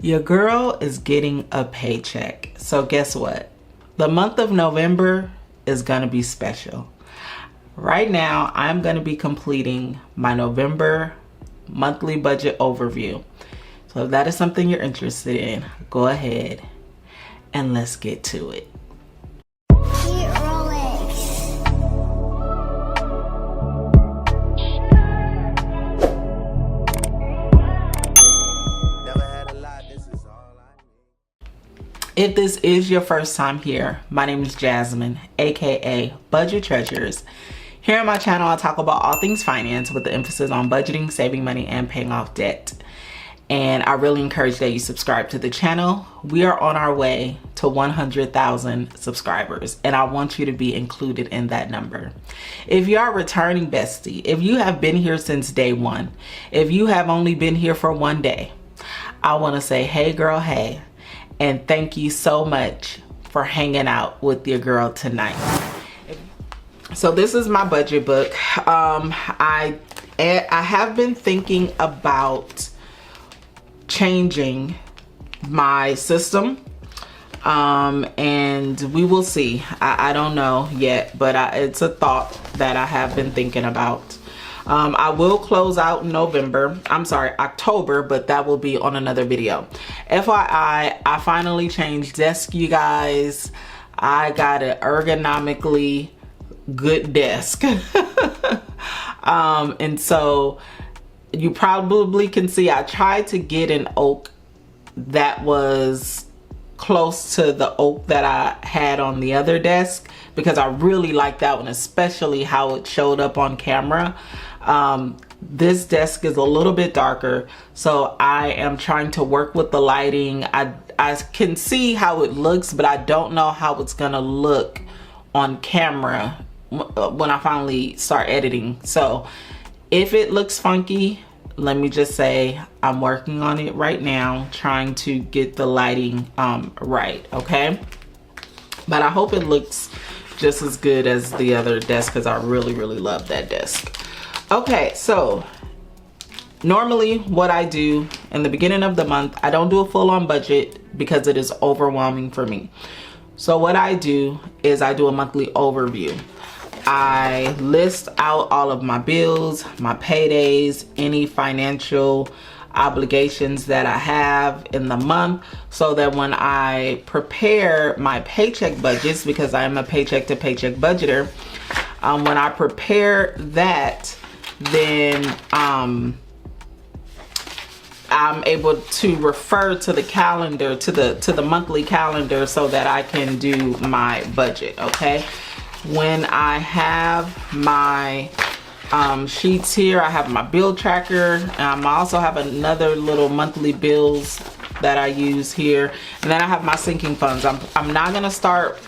Your girl is getting a paycheck. So guess what? The month of November is going to be special. Right now, I'm going to be completing my November monthly budget overview. So if that is something you're interested in, go ahead and let's get to it. If this is your first time here, my name is Jasmine, aka Budget Treasures. Here on my channel, I talk about all things finance with the emphasis on budgeting, saving money, and paying off debt. And I really encourage that you subscribe to the channel. We are on our way to 100,000 subscribers, and I want you to be included in that number. If you are a returning bestie, if you have been here since day one, if you have only been here for one day, I want to say, hey girl, hey. And thank you so much for hanging out with your girl tonight. So this is my budget book. I have been thinking about changing my system, and we will see. I don't know yet, but it's a thought that I have been thinking about. I will close out in October, but that will be on another video. FYI, I finally changed desk, you guys. I got an ergonomically good desk. And so you probably can see I tried to get an oak that was close to the oak that I had on the other desk, because I really like that one, especially how it showed up on camera. This desk is a little bit darker, so I am trying to work with the lighting. I can see how it looks, but I don't know how it's gonna look on camera when I finally start editing. So if it looks funky, let me just say I'm working on it right now, trying to get the lighting right, okay? But I hope it looks just as good as the other desk, because I really love that desk. Okay, so normally what I do in the beginning of the month, I don't do a full-on budget because it is overwhelming for me. So what I do is I do a monthly overview. I list out all of my bills, my paydays, any financial obligations that I have in the month, so that when I prepare my paycheck budgets, because I am a paycheck to paycheck budgeter, when I prepare that, then I'm able to refer to the calendar, to the monthly calendar, so that I can do my budget. Okay, when I have my sheets here, I have my bill tracker. I also have another little monthly bills that I use here, and then I have my sinking funds. I'm not gonna start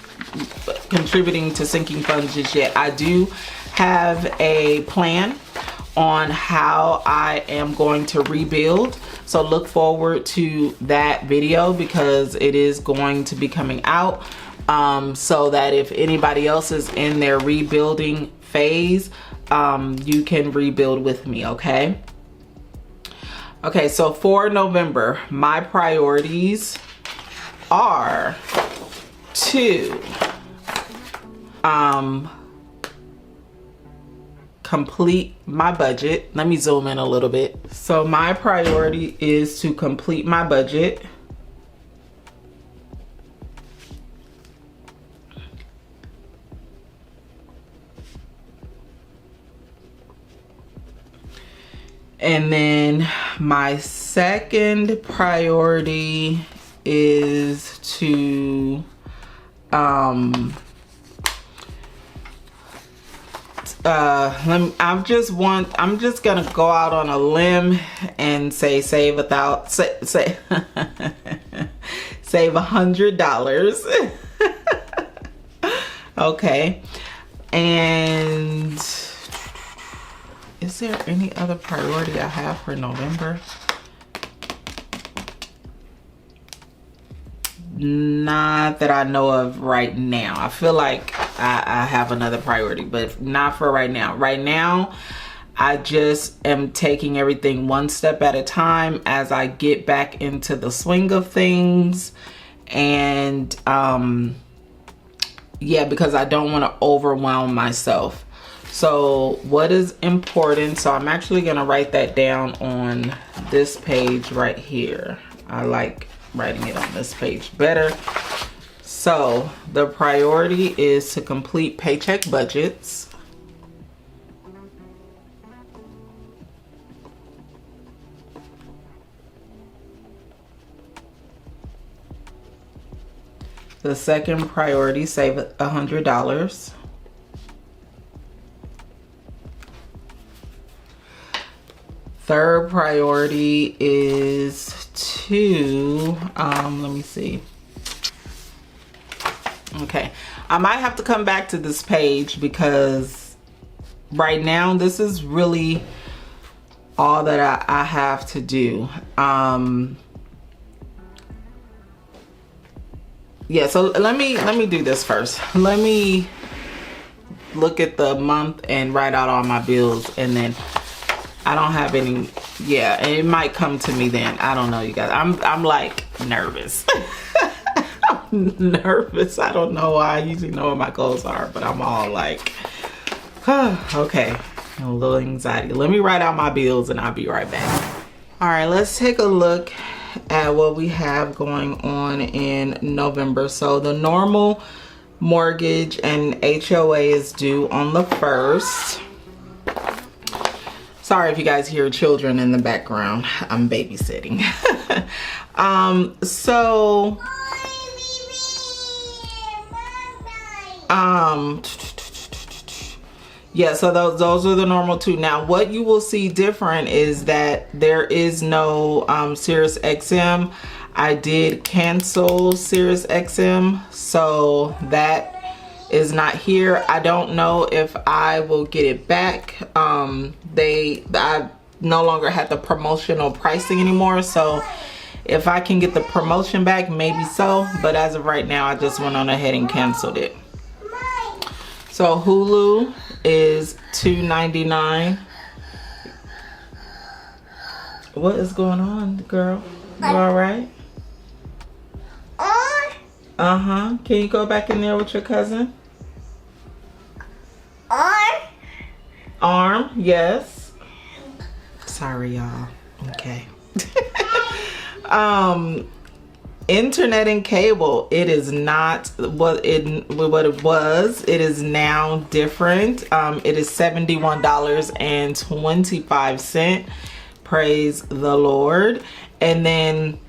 contributing to sinking funds just yet. I do have a plan on how I am going to rebuild, so look forward to that video, because it is going to be coming out, so that if anybody else is in their rebuilding phase, you can rebuild with me. Okay, so for November, my priorities are to complete my budget. Let me zoom in a little bit. So my priority is to complete my budget. And then my second priority is to I'm just gonna go out on a limb and say save $100. Okay, and is there any other priority I have for November? Not that I know of right now. I feel like I have another priority, but not for right now. Right now, I just am taking everything one step at a time as I get back into the swing of things. And yeah, because I don't want to overwhelm myself. So what is important, so I'm actually going to write that down on this page right here. I like writing it on this page better. So the priority is to complete paycheck budgets. The second priority, save $100. Third priority is to, let me see. Okay, I might have to come back to this page because right now this is really all that I have to do. Yeah, so let me do this first. Let me look at the month and write out all my bills, and then I don't have any. Yeah, it might come to me then. I don't know, you guys. I'm like nervous. I'm nervous. I don't know why. I usually know what my goals are, but I'm all like, okay, a little anxiety. Let me write out my bills and I'll be right back. All right, let's take a look at what we have going on in November. So the normal mortgage and HOA is due on the 1st. Sorry if you guys hear children in the background. I'm babysitting. Yeah, so those are the normal two. Now, what you will see different is that there is no Sirius XM. I did cancel Sirius XM, so that is not here. I don't know if I will get it back. I no longer had the promotional pricing anymore, so if I can get the promotion back, maybe so. But as of right now, I just went on ahead and canceled it. So Hulu is $2.99. What is going on, girl? You all right? Uh-huh. Can you go back in there with your cousin? Arm, yes. Sorry, y'all. Okay. Internet and cable, it is not what it was. It is now different. It is $71.25. Praise the Lord. And then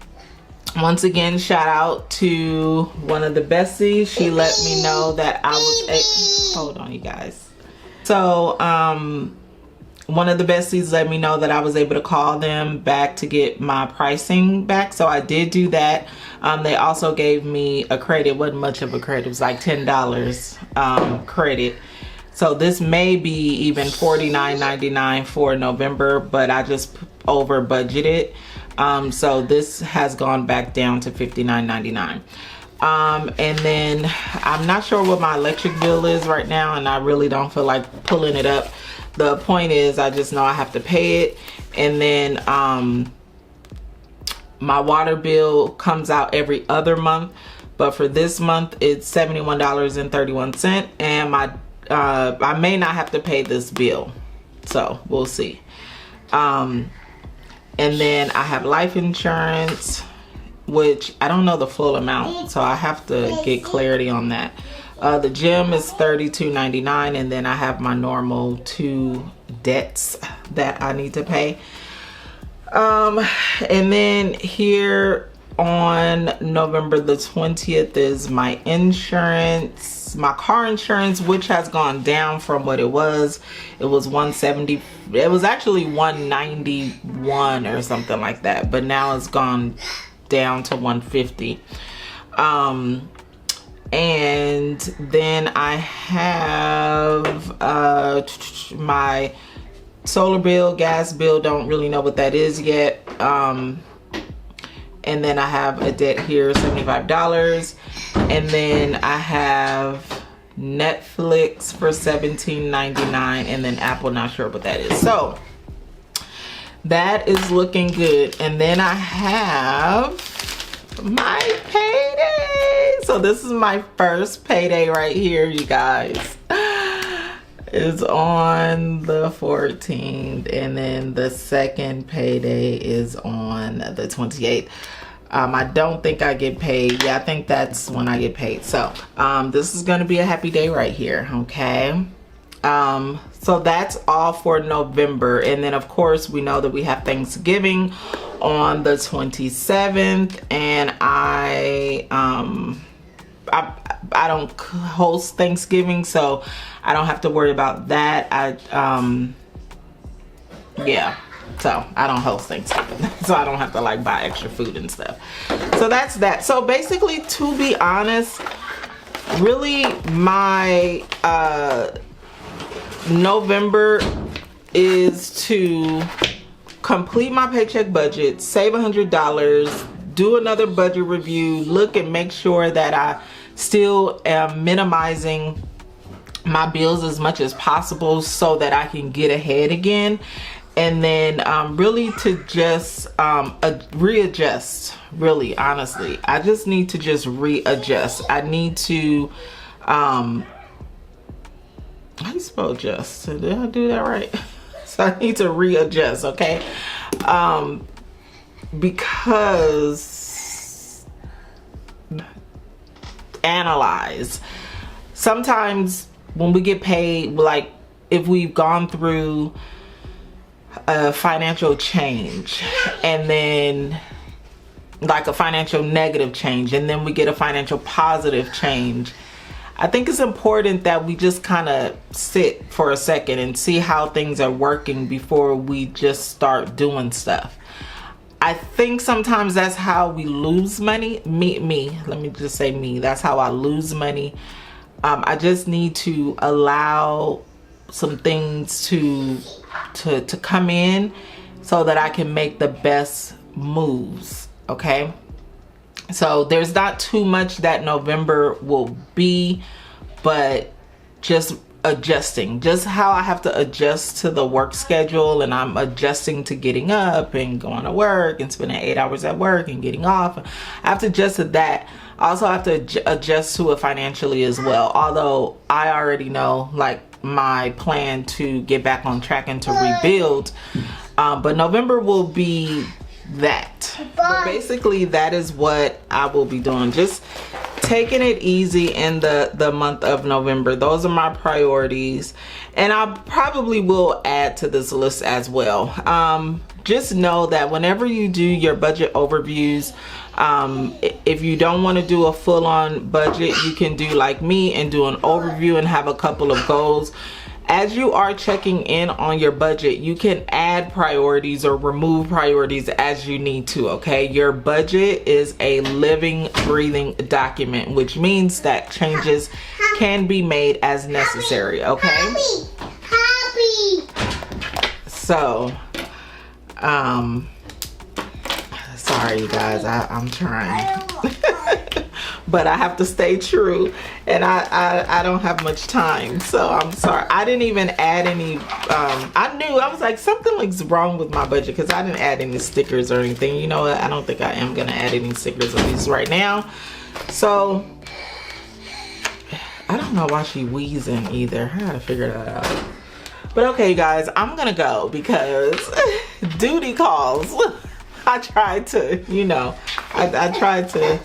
once again, shout out to one of the besties. She let me know that I was hold on, you guys. So one of the besties let me know that I was able to call them back to get my pricing back. So I did do that. They also gave me a credit. It wasn't much of a credit. It was like $10 credit. So this may be even $49.99 for November, but I just over budgeted. So this has gone back down to $59.99. And then I'm not sure what my electric bill is right now, and I really don't feel like pulling it up. The point is, I just know I have to pay it. And then my water bill comes out every other month, but for this month it's $71.31, and my I may not have to pay this bill, so we'll see. And then I have life insurance, which I don't know the full amount, so I have to get clarity on that. The gym is $32.99, and then I have my normal 2 debts that I need to pay. And then here on November the 20th is my insurance, my car insurance, which has gone down from what it was. It was $170. It was actually $191 or something like that, but now it's gone down to $150. And then I have my solar bill, gas bill, don't really know what that is yet. And then I have a debt here, $75. And then I have Netflix for $17.99, and then Apple, not sure what that is. So that is looking good. And then I have my payday. So this is my first payday right here, you guys. It's on the 14th, and then the second payday is on the 28th. I don't think I get paid. Yeah, I think that's when I get paid. So this is gonna be a happy day right here, okay? So that's all for November. And then of course we know that we have Thanksgiving on the 27th, and I don't host Thanksgiving, so I don't have to worry about that. Yeah, so I don't host Thanksgiving, so I don't have to like buy extra food and stuff. So that's that. So basically, to be honest, really my November is to complete my paycheck budget, save $100, do another budget review, look and make sure that I still am minimizing my bills as much as possible so that I can get ahead again. And then really to just readjust. Really, honestly, I just need to just readjust. I need to how do you spell adjust? Did I do that right? So I need to readjust, okay? Because analyze. Sometimes when we get paid, like if we've gone through a financial change, and then like a financial negative change, and then we get a financial positive change, I think it's important that we just kind of sit for a second and see how things are working before we just start doing stuff. I think sometimes that's how we lose money. Let me just say me. That's how I lose money. I just need to allow some things to come in so that I can make the best moves, okay? So there's not too much that November will be, but just adjusting, just how I have to adjust to the work schedule, and I'm adjusting to getting up and going to work and spending 8 hours at work and getting off. I have to adjust to that. I also have to adjust to it financially as well, although I already know like my plan to get back on track and to rebuild, but November will be that. But basically that is what I will be doing, just taking it easy in the month of November. Those are my priorities, and I probably will add to this list as well. Just know that whenever you do your budget overviews, if you don't want to do a full-on budget, you can do like me and do an overview and have a couple of goals. As you are checking in on your budget, you can add priorities or remove priorities as you need to, okay? Your budget is a living, breathing document, which means that changes can be made as necessary, okay? So, sorry you guys, I'm trying. But I have to stay true, and I don't have much time, so I'm sorry. I didn't even add any, I was like, something looks wrong with my budget because I didn't add any stickers or anything. You know what, I don't think I am gonna add any stickers at least right now. So I don't know why she wheezing either. I gotta figure that out. But okay, you guys, I'm gonna go because duty calls. I tried to, you know, I tried to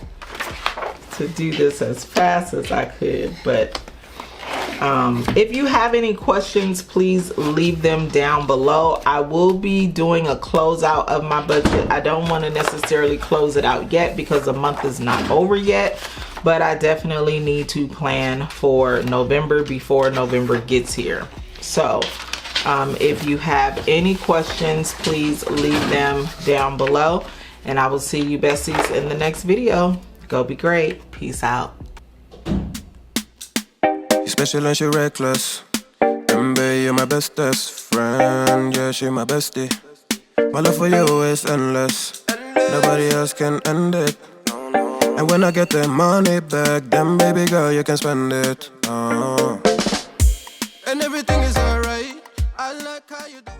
do this as fast as I could, but if you have any questions, please leave them down below. I will be doing a closeout of my budget. I don't want to necessarily close it out yet because the month is not over yet, but I definitely need to plan for November before November gets here. So if you have any questions, please leave them down below, and I will see you besties in the next video. Go be great. Peace out. You're special and you're reckless. Remember, you're my bestest friend. Yeah, she's my bestie. My love for you is endless. Nobody else can end it. And when I get the money back, then baby girl, you can spend it. And everything is alright. I like how you do.